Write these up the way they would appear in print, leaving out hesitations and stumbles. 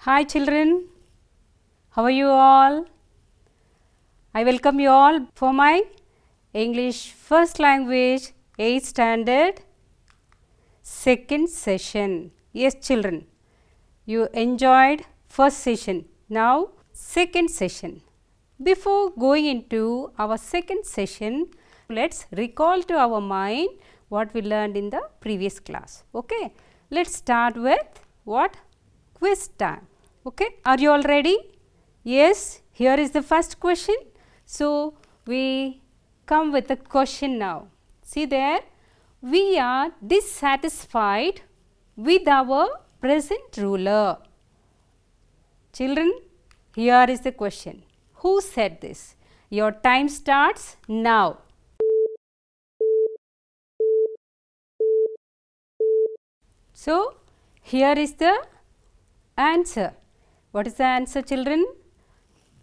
Hi children, how are you all? I welcome you all for my English first language 8th standard second session. Yes children, you enjoyed first session, now second session. Before going into our second session, let's recall to our mind what we learned in the previous class. Okay, let's start with what? Quiz time. Okay, are you all ready? Yes, here is the first question. So, we come with the question now. See there, we are dissatisfied with our present ruler. Children, here is the question. Who said this? Your time starts now. So, here is the answer. What is the answer, children?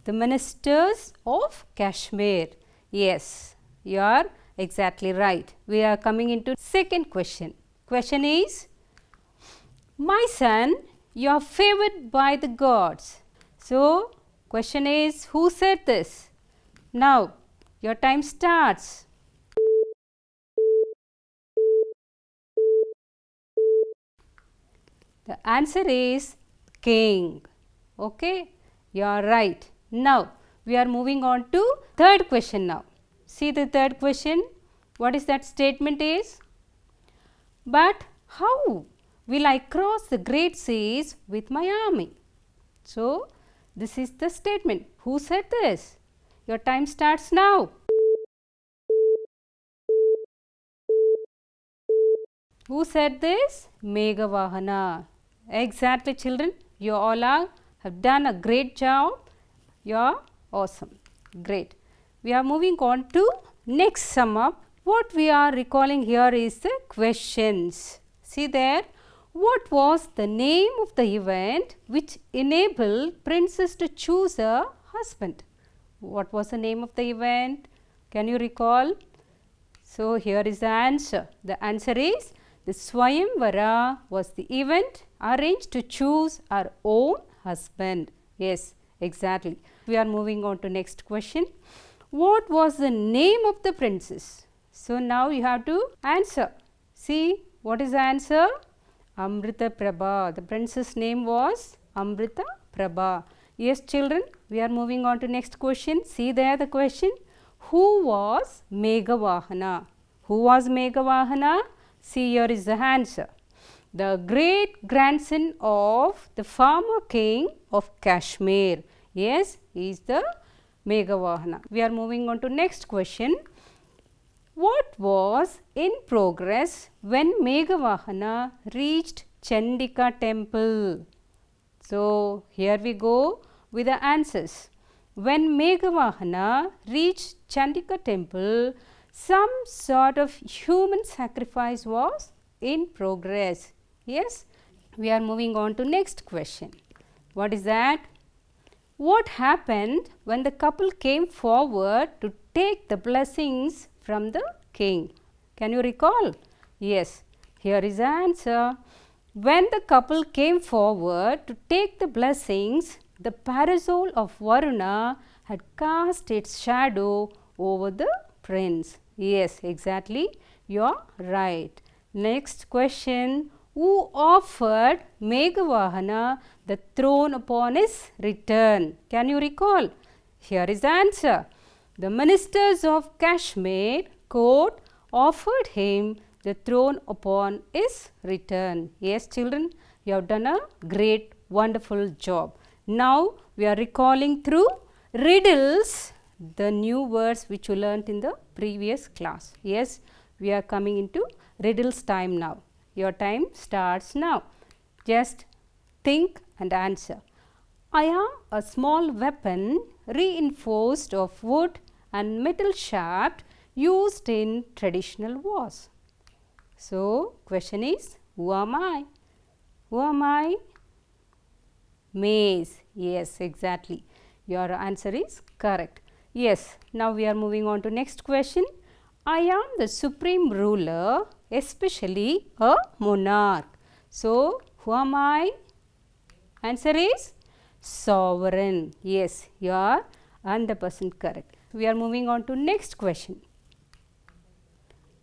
The ministers of Kashmir. Yes, you are exactly right. We are coming into second question. Question is, my son, you are favored by the gods. So, question is, who said this? Now, your time starts. The answer is king. Okay, you are right. Now, we are moving on to third question now. See the third question. What is that statement is? But how will I cross the great seas with my army? So, this is the statement. Who said this? Your time starts now. Who said this? Meghavahana. Exactly children. You all have done a great job. You are awesome. Great. We are moving on to next sum up. What we are recalling here is the questions. See there. What was the name of the event which enabled princess to choose a husband? What was the name of the event? Can you recall? So, here is the answer. The answer is the Swayamvara was the event arranged to choose our own husband. Yes, exactly. We are moving on to next question. What was the name of the princess? So, now you have to answer. See, what is the answer? Amrita Prabha. The princess name was Amrita Prabha. Yes, children, we are moving on to next question. See there the question. Who was Meghavahana? Who was Meghavahana? See, here is the answer. The great grandson of the former king of Kashmir. Yes, he is the Meghavahana. We are moving on to next question. What was in progress when Meghavahana reached Chandika temple? So, here we go with the answers. When Meghavahana reached Chandika temple, some sort of human sacrifice was in progress. Yes, we are moving on to next question. What is that? What happened when the couple came forward to take the blessings from the king? Can you recall? Yes, here is the answer. When the couple came forward to take the blessings, the parasol of Varuna had cast its shadow over the prince. Yes, exactly. You are right. Next question. Who offered Meghavahana the throne upon his return? Can you recall? Here is the answer. The ministers of Kashmir court offered him the throne upon his return. Yes, children, you have done a great, wonderful job. Now, we are recalling through riddles the new words which you learnt in the previous class. Yes, we are coming into riddles time now. Your time starts now. Just think and answer. I am a small weapon reinforced of wood and metal shaft used in traditional wars. So, question is, who am I? Who am I? Mace. Yes, exactly. Your answer is correct. Yes, now we are moving on to next question. I am the supreme ruler, especially a monarch. So, who am I? Answer is sovereign. Yes, you are 100% correct. We are moving on to next question.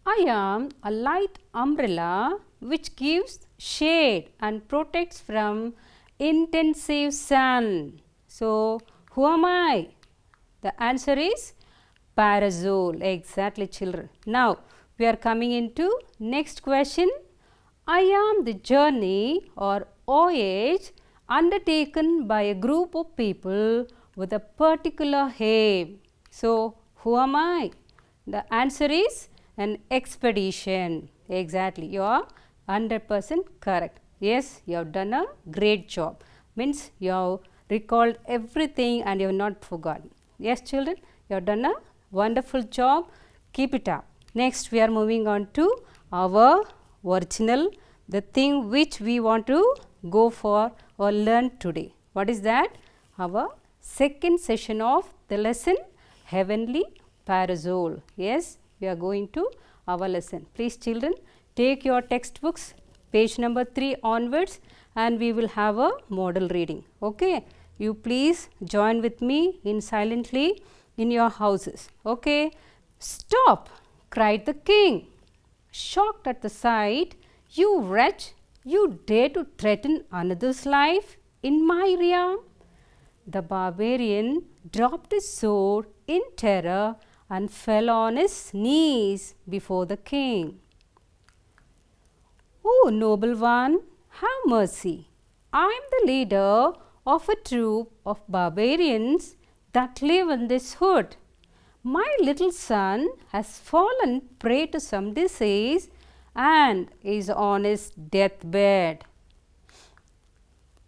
I am a light umbrella which gives shade and protects from intensive sun. So, who am I? The answer is parasol. Exactly, children. Now, we are coming into next question. I am the journey or voyage undertaken by a group of people with a particular aim. So, who am I? The answer is an expedition. Exactly, you are 100% correct. Yes, you have done a great job. Means you have recalled everything and you have not forgotten. Yes, children, you have done a wonderful job. Keep it up. Next, we are moving on to our original, the thing which we want to go for or learn today. What is that? Our second session of the lesson, Heavenly Parasol. Yes, we are going to our lesson. Please, children, take your textbooks, page number 3 onwards, and we will have a model reading. Okay, you please join with me in silently in your houses. Okay, stop, cried the king, shocked at the sight. You wretch, you dare to threaten another's life in my realm? The barbarian dropped his sword in terror and fell on his knees before the king. "Oh, noble one, have mercy. I am the leader of a troop of barbarians that live in this wood. My little son has fallen prey to some disease and is on his deathbed.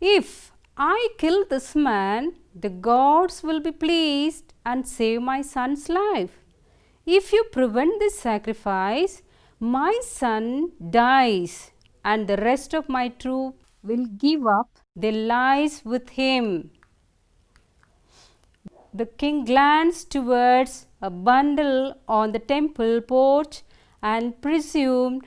If I kill this man, the gods will be pleased and save my son's life. If you prevent this sacrifice, my son dies and the rest of my troop will give up their lives with him." The king glanced towards a bundle on the temple porch and presumed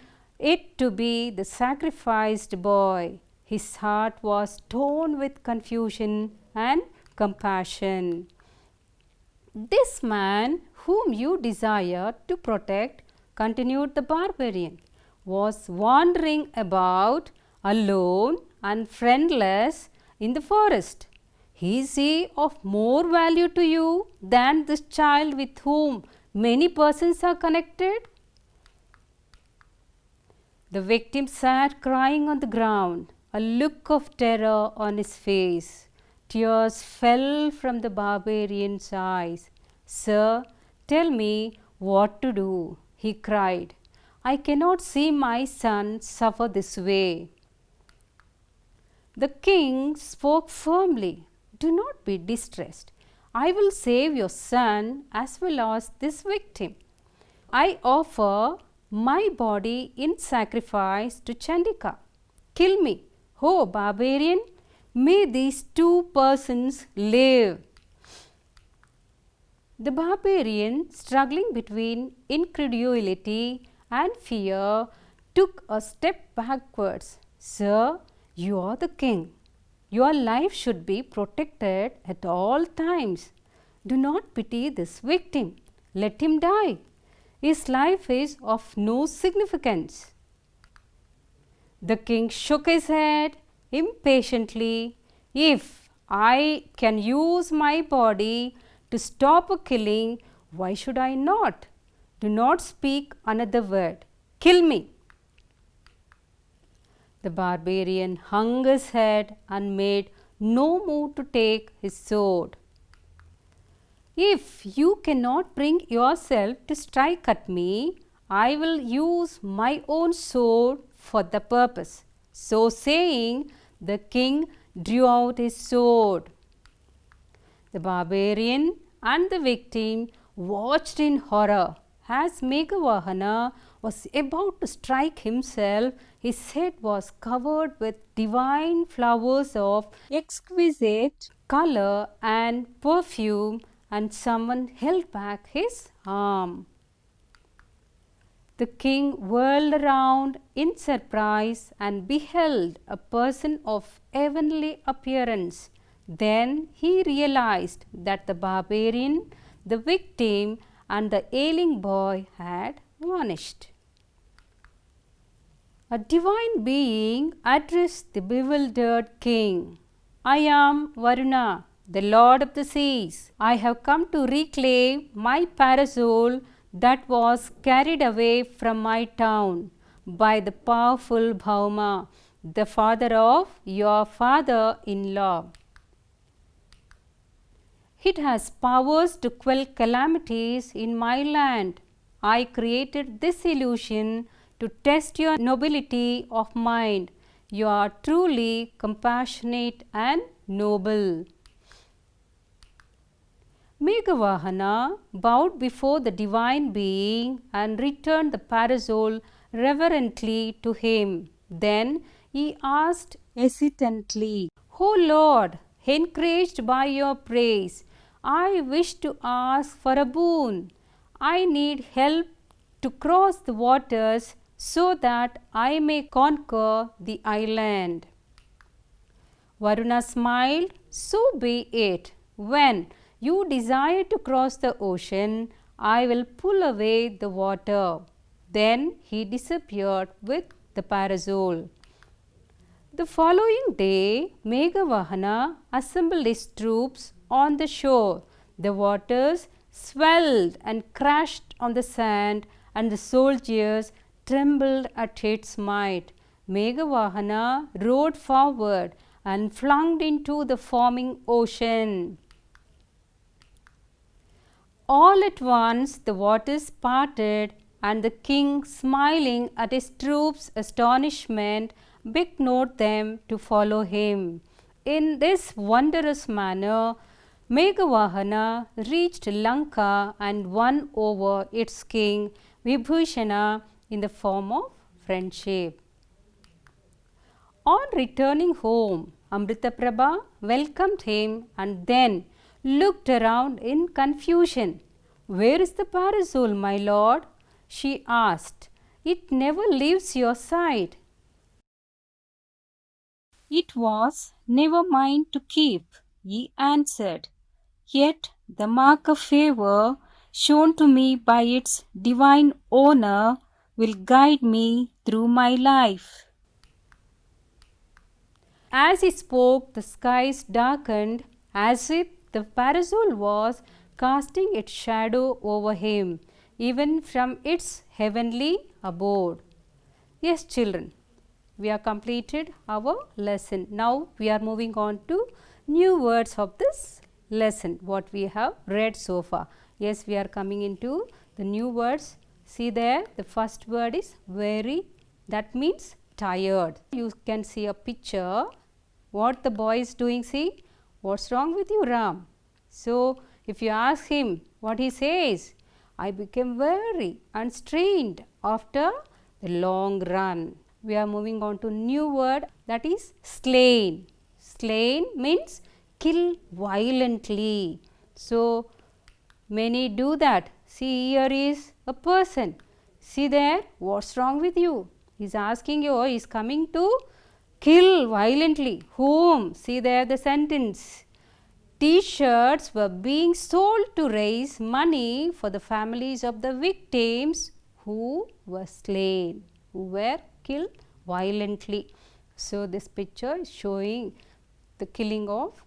it to be the sacrificed boy. His heart was torn with confusion and compassion. "This man whom you desire to protect," continued the barbarian, "was wandering about alone and friendless in the forest. Is he of more value to you than this child with whom many persons are connected?" The victim sat crying on the ground, a look of terror on his face. Tears fell from the barbarian's eyes. "Sir, tell me what to do," he cried. "I cannot see my son suffer this way." The king spoke firmly. "Do not be distressed. I will save your son as well as this victim. I offer my body in sacrifice to Chandika. Kill me, O barbarian. May these two persons live." The barbarian, struggling between incredulity and fear, took a step backwards. "Sir, you are the king. Your life should be protected at all times. Do not pity this victim. Let him die. His life is of no significance." The king shook his head impatiently. "If I can use my body to stop a killing, why should I not? Do not speak another word. Kill me." The barbarian hung his head and made no move to take his sword. "If you cannot bring yourself to strike at me, I will use my own sword for the purpose." So saying, the king drew out his sword. The barbarian and the victim watched in horror. As Meghavahana was about to strike himself, his head was covered with divine flowers of exquisite color and perfume, and someone held back his arm. The king whirled around in surprise and beheld a person of heavenly appearance. Then he realized that the barbarian, the victim, and the ailing boy had vanished. A divine being addressed the bewildered king. I am Varuna, the lord of the seas. I have come to reclaim my parasol that was carried away from my town by the powerful Bhauma, the father of your father-in-law. It has powers to quell calamities in my land. I created this illusion to test your nobility of mind. You are truly compassionate and noble. Meghavahana bowed before the divine being and returned the parasol reverently to him. Then he asked hesitantly, O Lord, encouraged by your praise, I wish to ask for a boon. I need help to cross the waters so that I may conquer the island. Varuna smiled, so be it. When you desire to cross the ocean, I will pull away the water. Then he disappeared with the parasol. The following day, Meghavahana assembled his troops on the shore. The waters swelled and crashed on the sand, and the soldiers trembled at its might. Meghavahana rode forward and flung into the foaming ocean. All at once the waters parted, and the king, smiling at his troops' astonishment, beckoned them to follow him. In this wondrous manner, Meghavahana reached Lanka and won over its king Vibhishana in the form of friendship. On returning home, Amritaprabha welcomed him and then looked around in confusion. Where is the parasol, my lord? She asked. It never leaves your side. It was never mine to keep, he answered. Yet the mark of favour shown to me by its divine owner will guide me through my life. As he spoke, the skies darkened as if the parasol was casting its shadow over him, even from its heavenly abode. Yes, children, we have completed our lesson. Now we are moving on to new words of this lesson, what we have read so far. Yes, we are coming into the new words. See there, the first word is weary, that means tired. You can see a picture, what the boy is doing. See, what's wrong with you, Ram? So, if you ask him, what he says, I became weary and strained after the long run. We are moving on to new word, that is slain. Slain means kill violently. So, many do that. See, here is a person. See there, what's wrong with you? He is asking you, he is coming to kill violently. Whom? See there the sentence. T-shirts were being sold to raise money for the families of the victims who were slain, who were killed violently. So, this picture is showing the killing of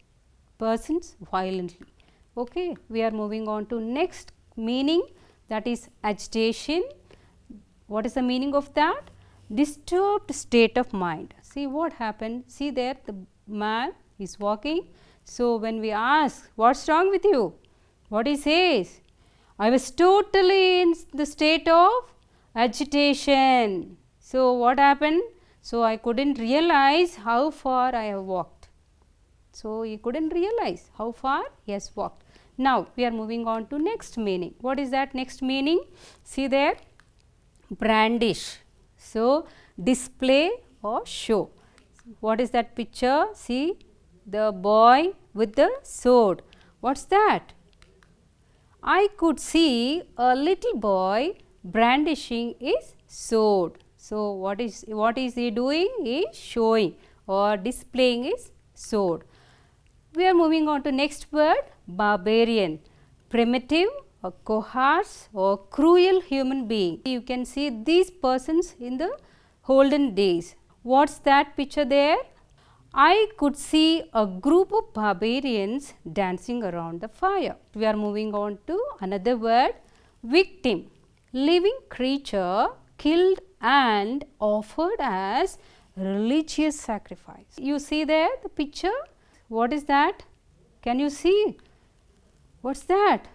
persons violently. Okay, we are moving on to next meaning, that is agitation. What is the meaning of that? Disturbed state of mind. See what happened. See there, the man is walking. So, when we ask, what's wrong with you? What he says? I was totally in the state of agitation. So, what happened? So, I couldn't realize how far I have walked. So, he couldn't realize how far he has walked. Now, we are moving on to next meaning. What is that next meaning? See there, brandish. So, display or show. What is that picture? See, the boy with the sword. What's that? I could see a little boy brandishing his sword. So, what is he doing? He is showing or displaying his sword. We are moving on to next word, barbarian, primitive or coarse or cruel human being. You can see these persons in the olden days. What's that picture there? I could see a group of barbarians dancing around the fire. We are moving on to another word, victim, living creature killed and offered as religious sacrifice. You see there the picture? What is that? Can you see? What's that?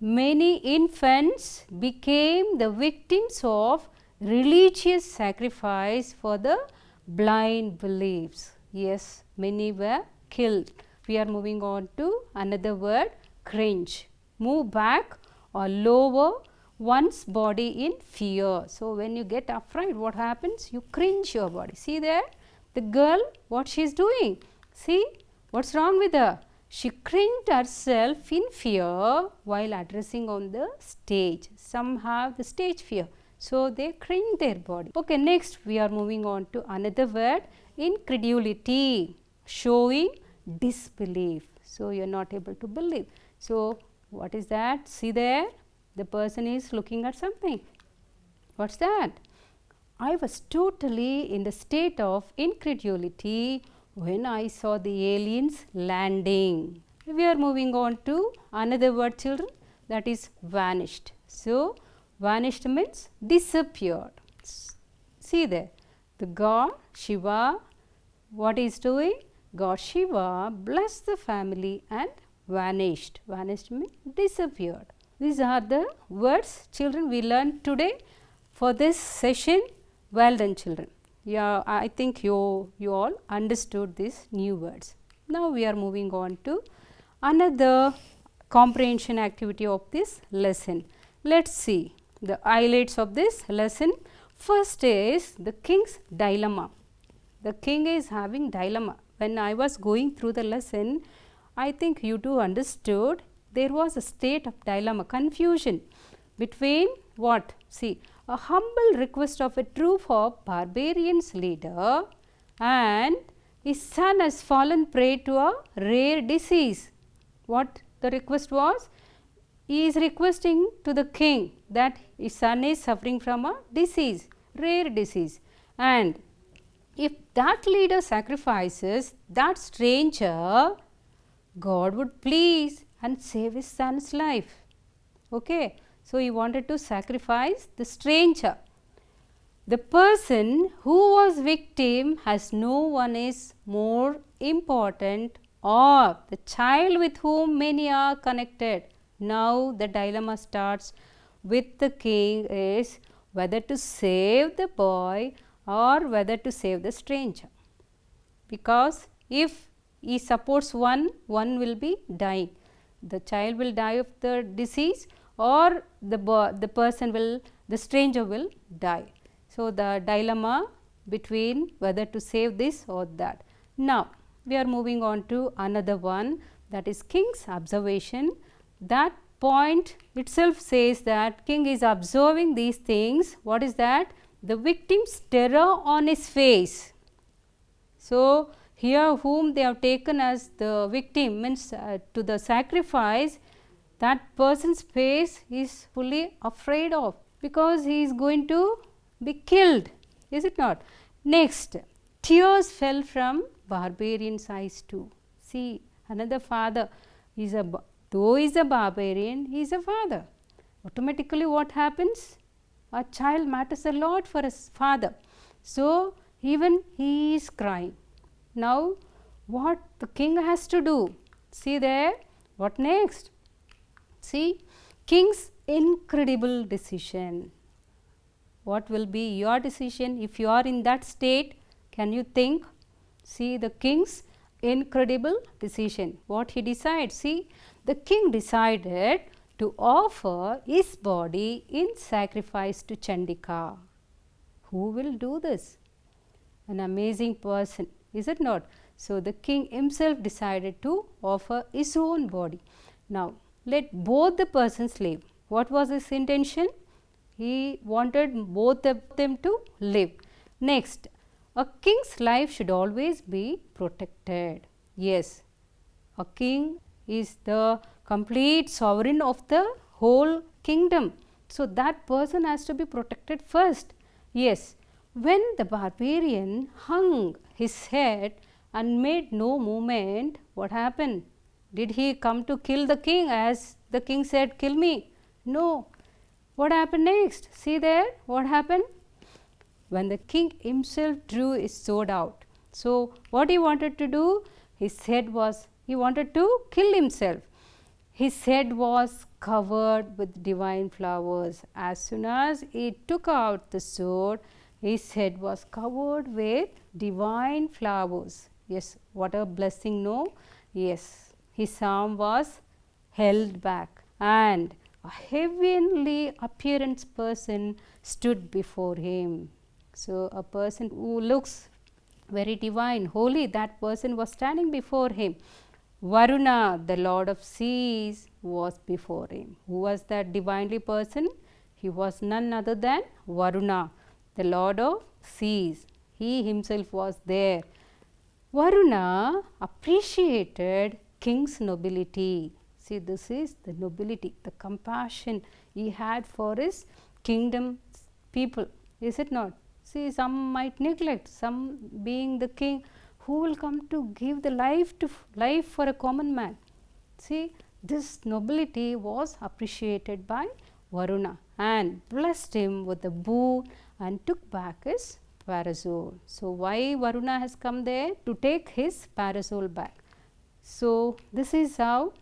Many infants became the victims of religious sacrifice for the blind beliefs. Yes, many were killed. We are moving on to another word, cringe. Move back or lower one's body in fear. So, when you get afraid, what happens? You cringe your body. See there? The girl, what she is doing? See? What's wrong with her? She cringed herself in fear while addressing on the stage. Some have the stage fear. So, they cringe their body. Okay, next we are moving on to another word, incredulity, showing disbelief. So, you are not able to believe. So, what is that? See there? The person is looking at something. What's that? I was totally in the state of incredulity when I saw the aliens landing. We are moving on to another word, children, that is vanished. So, vanished means disappeared. See there, the god Shiva, what is doing? God Shiva blessed the family and vanished. Vanished means disappeared. These are the words, children, we learned today for this session. Well done, children. Yeah, I think you all understood these new words. Now, we are moving on to another comprehension activity of this lesson. Let us see the highlights of this lesson. First is the king's dilemma. The king is having dilemma. When I was going through the lesson, I think you too understood there was a state of dilemma, confusion between what? See, a humble request of a troop of barbarians leader and his son has fallen prey to a rare disease. What the request was? He is requesting to the king that his son is suffering from a disease, rare disease, and if that leader sacrifices that stranger, God would please and save his son's life. Okay. So, he wanted to sacrifice the stranger. The person who was victim has no one is more important, or the child with whom many are connected. Now, the dilemma starts with the king is whether to save the boy or whether to save the stranger. Because if he supports one will be dying. The child will die of the disease, or the stranger will die. So, the dilemma between whether to save this or that. Now, we are moving on to another one, that is king's observation. That point itself says that king is observing these things. What is that? The victim's terror on his face. So, here whom they have taken as the victim means to the sacrifice, that person's face is fully afraid of, because he is going to be killed, is it not? Next, tears fell from barbarian's eyes too. See, another father is though he is a barbarian, he is a father. Automatically what happens? A child matters a lot for his father. So, even he is crying. Now, what the king has to do? See there, what next? See, king's incredible decision. What will be your decision if you are in that state? Can you think? See the king's incredible decision. What he decides? See, the king decided to offer his body in sacrifice to Chandika. Who will do this? An amazing person, is it not? So, the king himself decided to offer his own body. Now, let both the persons live. What was his intention? He wanted both of them to live. Next, a king's life should always be protected. Yes, a king is the complete sovereign of the whole kingdom. So that person has to be protected first. Yes, when the barbarian hung his head and made no movement, what happened? Did he come to kill the king as the king said, kill me? No. What happened next? See there, what happened? When the king himself drew his sword out. So what he wanted to do? His head was, he wanted to kill himself. His head was covered with divine flowers. As soon as he took out the sword, his head was covered with divine flowers. Yes, what a blessing, no? Yes, his arm was held back and a heavenly appearance person stood before him. So a person who looks very divine, holy, that person was standing before him. Varuna, the lord of seas, was before him. Who was that divinely person? He was none other than Varuna, the lord of seas. He himself was there. Varuna appreciated king's nobility. See, this is the nobility, the compassion he had for his kingdom people, is it not? See, some might neglect, some being the king, who will come to give the life for a common man. See, this nobility was appreciated by Varuna and blessed him with a boon and took back his parasol. So why Varuna has come there? To take his parasol back. So this is how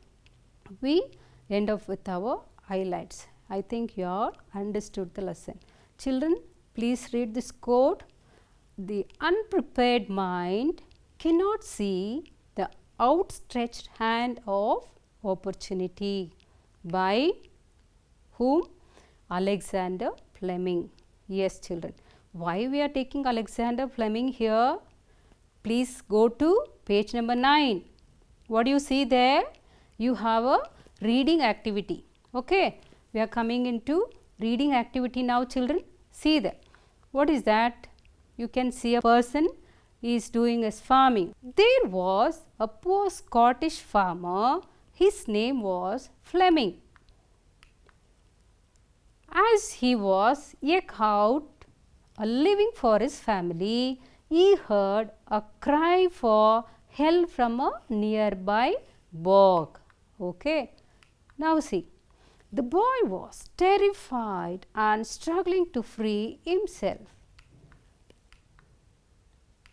we end up with our highlights. I think you all understood the lesson. Children, please read this quote. The unprepared mind cannot see the outstretched hand of opportunity. By whom? Alexander Fleming. Yes, children. Why we are taking Alexander Fleming here? Please go to page number 9. What do you see there? You have a reading activity. Okay, we are coming into reading activity now, children. See there. What is that? You can see a person is doing his farming. There was a poor Scottish farmer. His name was Fleming. As he was eke out a living for his family, he heard a cry for help from a nearby bog. Okay. Now see, the boy was terrified and struggling to free himself.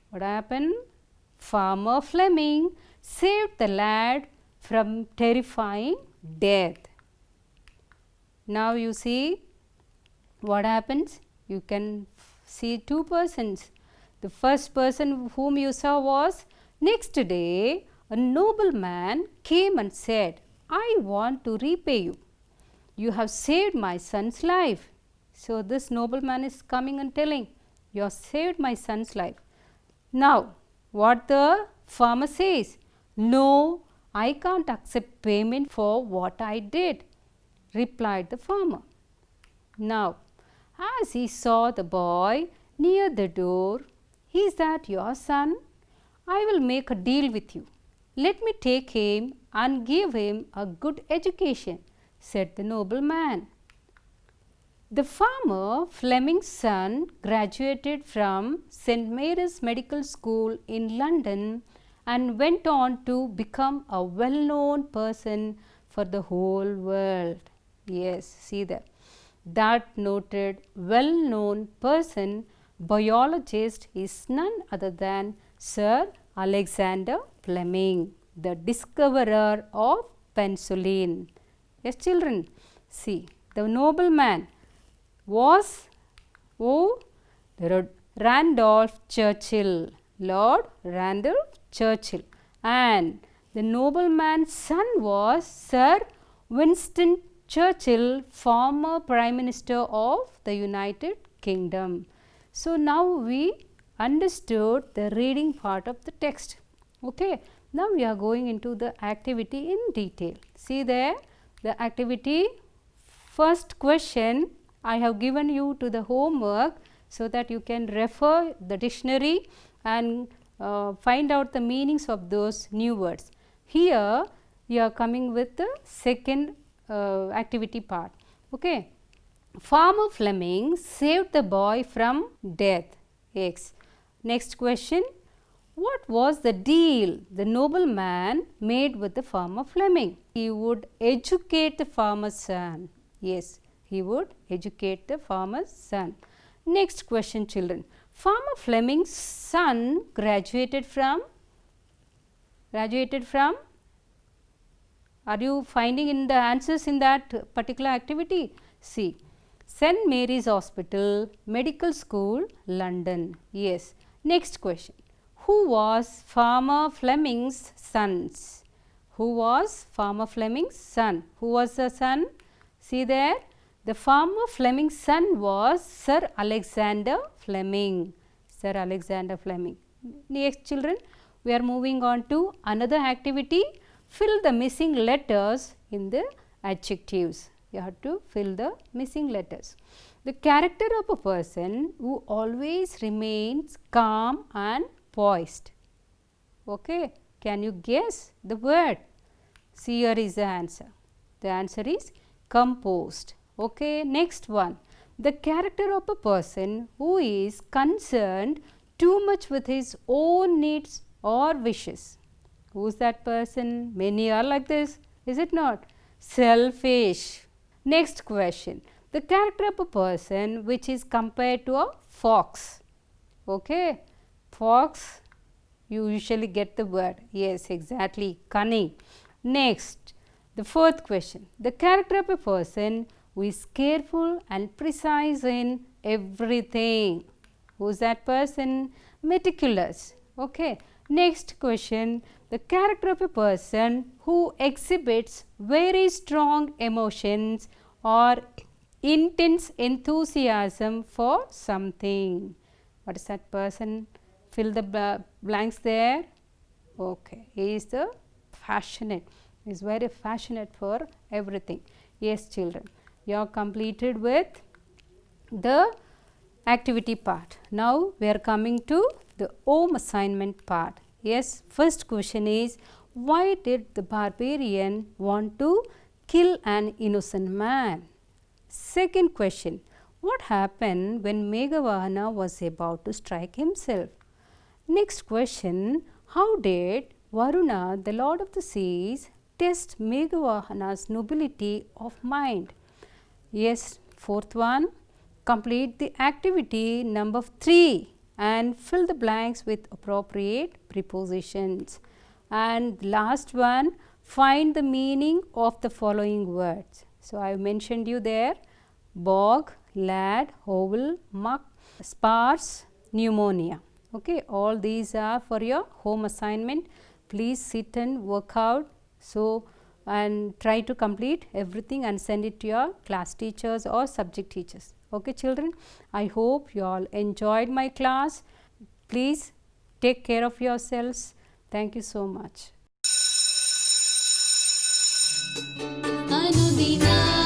What happened? Farmer Fleming saved the lad from terrifying death. Now you see what happens? You can see two persons. The first person whom you saw was, next day a nobleman came and said, I want to repay you. You have saved my son's life. So this nobleman is coming and telling, you have saved my son's life. Now what the farmer says, no, I can't accept payment for what I did, replied the farmer. Now as he saw the boy near the door, is that your son? I will make a deal with you. Let me take him and give him a good education, said the nobleman. The farmer Fleming's son graduated from St. Mary's Medical School in London and went on to become a well-known person for the whole world. Yes, see there. That noted well-known person, biologist, is none other than Sir Alexander Fleming, the discoverer of penicillin. Yes, children, see, the nobleman was Randolph Churchill, Lord Randolph Churchill, and the nobleman's son was Sir Winston Churchill, former Prime Minister of the United Kingdom. So now we understood the reading part of the text. Okay, now we are going into the activity in detail. See there, the activity. First question, I have given you to the homework so that you can refer the dictionary and find out the meanings of those new words. Here you are coming with the second activity part. Okay. Farmer Fleming saved the boy from death. X. Next question. What was the deal the nobleman made with the farmer Fleming? He would educate the farmer's son. Yes, he would educate the farmer's son. Next question, children. Farmer Fleming's son graduated from? Are you finding in the answers in that particular activity? See, St. Mary's Hospital, Medical School, London. Yes. Next question. Who was Farmer Fleming's son? Who was Farmer Fleming's son? Who was the son? See there. The Farmer Fleming's son was Sir Alexander Fleming. Sir Alexander Fleming. Next, children, we are moving on to another activity. Fill the missing letters in the adjectives. You have to fill the missing letters. The character of a person who always remains calm and poised. Okay. Can you guess the word? See, here is the answer. The answer is composed. Okay. Next one. The character of a person who is concerned too much with his own needs or wishes. Who is that person? Many are like this, is it not? Selfish. Next question. The character of a person which is compared to a fox. Okay. Fox, you usually get the word. Yes, exactly. Cunning. Next, the fourth question. The character of a person who is careful and precise in everything. Who is that person? Meticulous. Okay. Next question. The character of a person who exhibits very strong emotions or intense enthusiasm for something. What is that person? Fill the blanks there. Okay. He is the passionate. He is very passionate for everything. Yes, children. You are completed with the activity part. Now we are coming to the home assignment part. Yes, first question is, why did the barbarian want to kill an innocent man? Second question, what happened when Meghavahana was about to strike himself? Next question, how did Varuna, the lord of the seas, test Meghavahana's nobility of mind? Yes, fourth one, complete the activity number 3 and fill the blanks with appropriate prepositions. And last one, find the meaning of the following words. So, I have mentioned you there, bog, lad, hovel, muck, sparse, pneumonia. Okay, all these are for your home assignment. Please sit and work out. So, and try to complete everything and send it to your class teachers or subject teachers. Okay, children, I hope you all enjoyed my class. Please take care of yourselves. Thank you so much. Anudina.